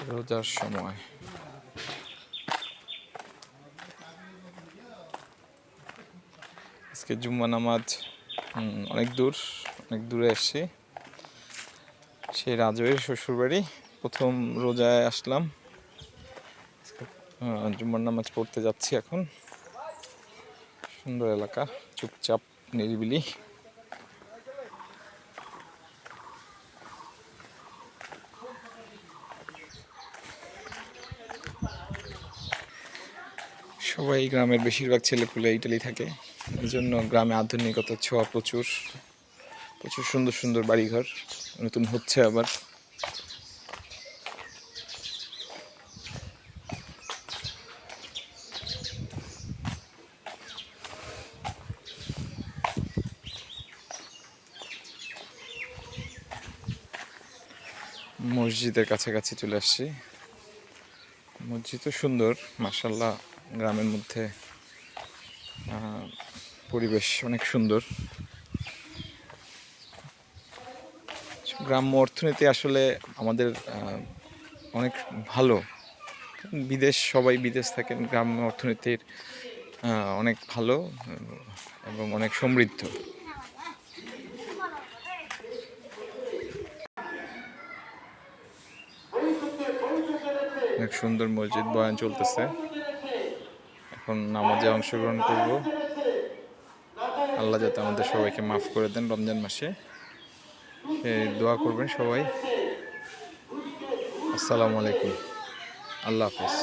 রোজার সময় আজকে জুম্মা নামাজ অনেক দূরে এসেছি। সেই রাজৌয়ের শ্বশুরবাড়ি প্রথম রোজায় আসলাম। জুম্মার নামাজ পড়তে যাচ্ছি এখন। সুন্দর এলাকা, চুপচাপ নিরিবিলি। সবাই গ্রামের বেশিরভাগ ছেলেপুলে ইটালি থাকে, এই জন্য গ্রামে আধুনিকতার ছোঁয়া প্রচুর। প্রচুর সুন্দর সুন্দর বাড়িঘর নতুন হচ্ছে আবার। মসজিদের কাছাকাছি চলে আসছি। মসজিদও সুন্দর মাশাআল্লাহ। গ্রামের মধ্যে পরিবেশ অনেক সুন্দর। গ্রাম্য অর্থনীতি আসলে আমাদের অনেক ভালো। সবাই বিদেশ থাকেন, গ্রাম্য অর্থনীতির অনেক ভালো এবং অনেক সমৃদ্ধ। অনেক সুন্দর মসজিদ, বয়ান চলতেছে। এখন নামাজে অংশগ্রহণ করব। আল্লাহ যাতে আমাদের সবাইকে মাফ করে দেন রমজান মাসে, দোয়া করবেন সবাই। আসসালামু আলাইকুম, আল্লাহ হাফেজ।